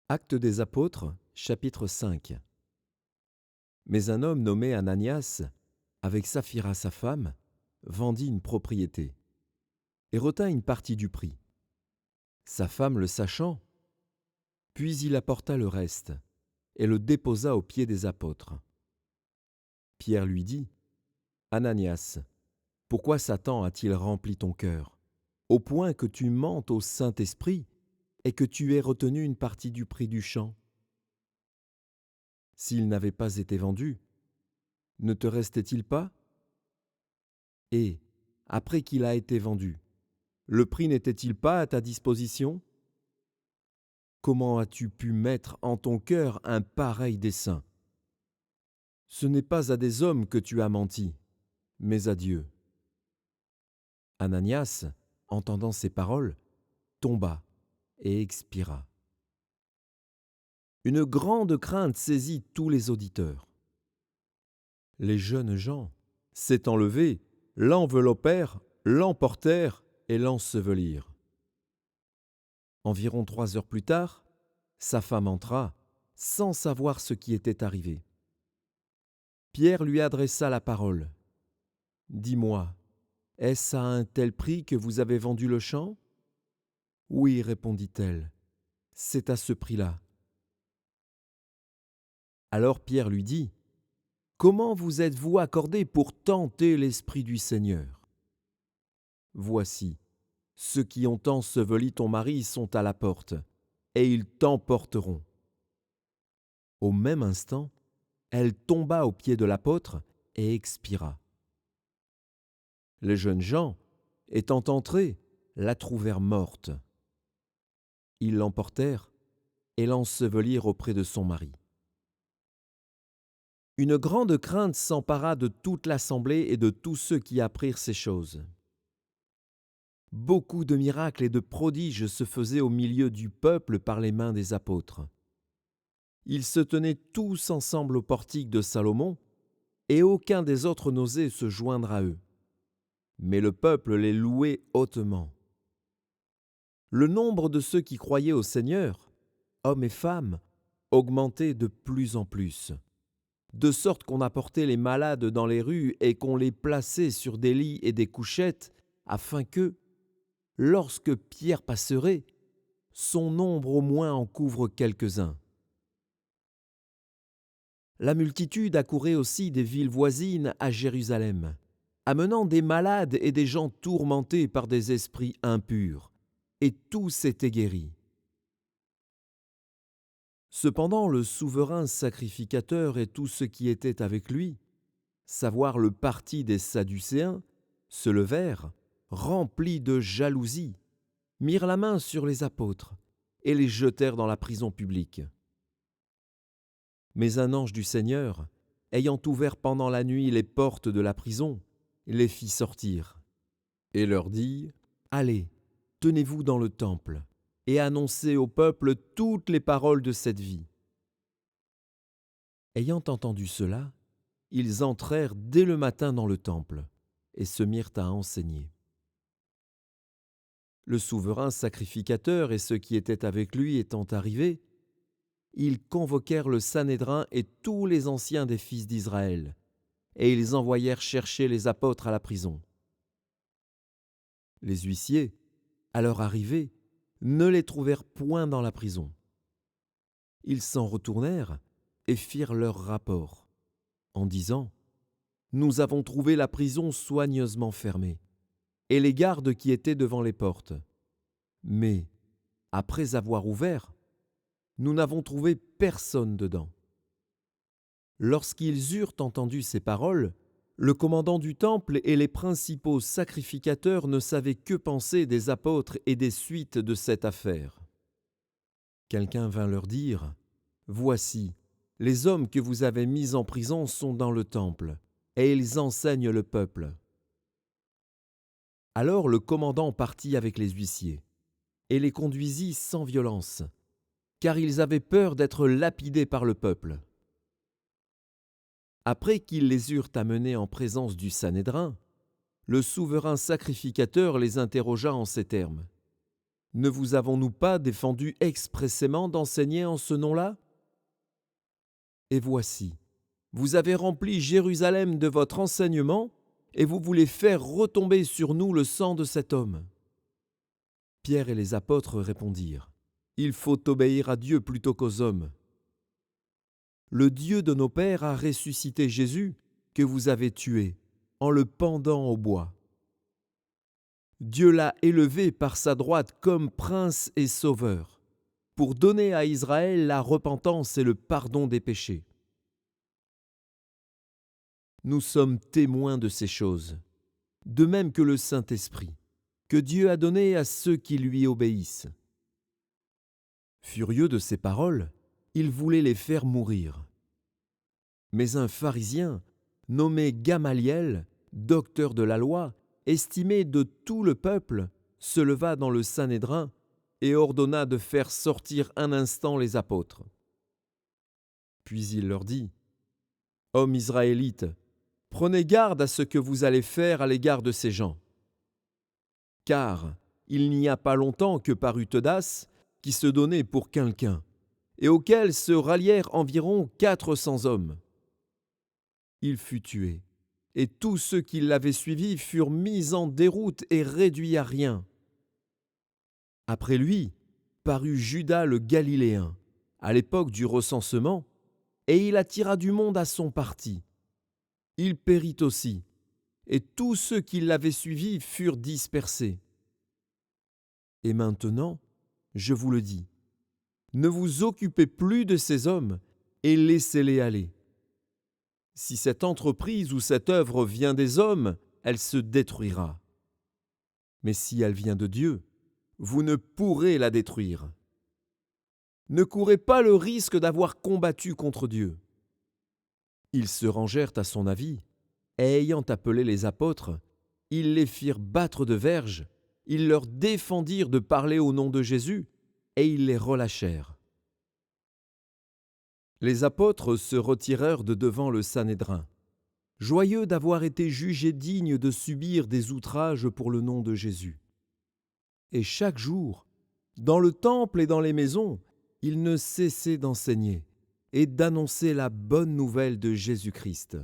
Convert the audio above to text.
Actes des Apôtres, chapitre 5. Mais un homme nommé Ananias, avec Saphira sa femme, vendit une propriété et retint une partie du prix. Sa femme le sachant, puis il apporta le reste et le déposa aux pieds des apôtres. Pierre lui dit, « Ananias, pourquoi Satan a-t-il rempli ton cœur, au point que tu mentes au Saint-Esprit et que tu aies retenu une partie du prix du champ ? S'il n'avait pas été vendu, ne te restait-il pas ? Et, après qu'il a été vendu, le prix n'était-il pas à ta disposition ? Comment as-tu pu mettre en ton cœur un pareil dessein ? Ce n'est pas à des hommes que tu as menti, mais à Dieu. » Ananias, entendant ces paroles, tomba et expira. Une grande crainte saisit tous les auditeurs. Les jeunes gens, s'étant levés, l'enveloppèrent, l'emportèrent et l'ensevelirent. Environ 3 heures plus tard, sa femme entra, sans savoir ce qui était arrivé. Pierre lui adressa la parole. « Dis-moi, est-ce à un tel prix que vous avez vendu le champ ? » ?»« Oui, répondit-elle, c'est à ce prix-là. » Alors Pierre lui dit, « Comment vous êtes-vous accordés pour tenter l'Esprit du Seigneur ? Voici, ceux qui ont enseveli ton mari sont à la porte, et ils t'emporteront. » Au même instant, elle tomba aux pieds de l'apôtre et expira. Les jeunes gens, étant entrés, la trouvèrent morte. Ils l'emportèrent et l'ensevelirent auprès de son mari. Une grande crainte s'empara de toute l'assemblée et de tous ceux qui apprirent ces choses. Beaucoup de miracles et de prodiges se faisaient au milieu du peuple par les mains des apôtres. Ils se tenaient tous ensemble au portique de Salomon, et aucun des autres n'osait se joindre à eux. Mais le peuple les louait hautement. Le nombre de ceux qui croyaient au Seigneur, hommes et femmes, augmentait de plus en plus, de sorte qu'on apportait les malades dans les rues et qu'on les plaçait sur des lits et des couchettes, afin que, lorsque Pierre passerait, son nombre au moins en couvre quelques-uns. La multitude accourait aussi des villes voisines à Jérusalem, amenant des malades et des gens tourmentés par des esprits impurs, et tous étaient guéris. Cependant, le souverain sacrificateur et tous ceux qui étaient avec lui, savoir le parti des Sadducéens, se levèrent, remplis de jalousie, mirent la main sur les apôtres et les jetèrent dans la prison publique. Mais un ange du Seigneur, ayant ouvert pendant la nuit les portes de la prison, les fit sortir et leur dit : « Allez, tenez-vous dans le temple et annoncez au peuple toutes les paroles de cette vie. » Ayant entendu cela, ils entrèrent dès le matin dans le temple et se mirent à enseigner. Le souverain sacrificateur et ceux qui étaient avec lui étant arrivés, ils convoquèrent le Sanhédrin et tous les anciens des fils d'Israël, et ils envoyèrent chercher les apôtres à la prison. Les huissiers, à leur arrivée, ne les trouvèrent point dans la prison. Ils s'en retournèrent et firent leur rapport, en disant : « Nous avons trouvé la prison soigneusement fermée, et les gardes qui étaient devant les portes. Mais, après avoir ouvert, nous n'avons trouvé personne dedans. » Lorsqu'ils eurent entendu ces paroles, le commandant du temple et les principaux sacrificateurs ne savaient que penser des apôtres et des suites de cette affaire. Quelqu'un vint leur dire : « Voici, les hommes que vous avez mis en prison sont dans le temple, et ils enseignent le peuple. » Alors le commandant partit avec les huissiers, et les conduisit sans violence, car ils avaient peur d'être lapidés par le peuple. Après qu'ils les eurent amenés en présence du Sanhédrin, le souverain sacrificateur les interrogea en ces termes : « Ne vous avons-nous pas défendu expressément d'enseigner en ce nom-là? Et voici, vous avez rempli Jérusalem de votre enseignement, et vous voulez faire retomber sur nous le sang de cet homme. » Pierre et les apôtres répondirent, « Il faut obéir à Dieu plutôt qu'aux hommes. Le Dieu de nos pères a ressuscité Jésus, que vous avez tué, en le pendant au bois. Dieu l'a élevé par sa droite comme prince et sauveur, pour donner à Israël la repentance et le pardon des péchés. Nous sommes témoins de ces choses, de même que le Saint-Esprit, que Dieu a donné à ceux qui lui obéissent. » Furieux de ces paroles, il voulait les faire mourir. Mais un pharisien, nommé Gamaliel, docteur de la loi, estimé de tout le peuple, se leva dans le Sanhédrin et ordonna de faire sortir un instant les apôtres. Puis il leur dit, « Hommes israélites, prenez garde à ce que vous allez faire à l'égard de ces gens. Car il n'y a pas longtemps que parut Teudas, qui se donnait pour quelqu'un, et auquel se rallièrent environ 400 hommes. Il fut tué, et tous ceux qui l'avaient suivi furent mis en déroute et réduits à rien. Après lui, parut Judas le Galiléen, à l'époque du recensement, et il attira du monde à son parti. Il périt aussi, et tous ceux qui l'avaient suivi furent dispersés. Et maintenant, je vous le dis, ne vous occupez plus de ces hommes et laissez-les aller. Si cette entreprise ou cette œuvre vient des hommes, elle se détruira. Mais si elle vient de Dieu, vous ne pourrez la détruire. Ne courez pas le risque d'avoir combattu contre Dieu. » Ils se rangèrent à son avis, et ayant appelé les apôtres, ils les firent battre de verges, ils leur défendirent de parler au nom de Jésus, et ils les relâchèrent. Les apôtres se retirèrent de devant le Sanhédrin, joyeux d'avoir été jugés dignes de subir des outrages pour le nom de Jésus. Et chaque jour, dans le temple et dans les maisons, ils ne cessaient d'enseigner et d'annoncer la bonne nouvelle de Jésus-Christ.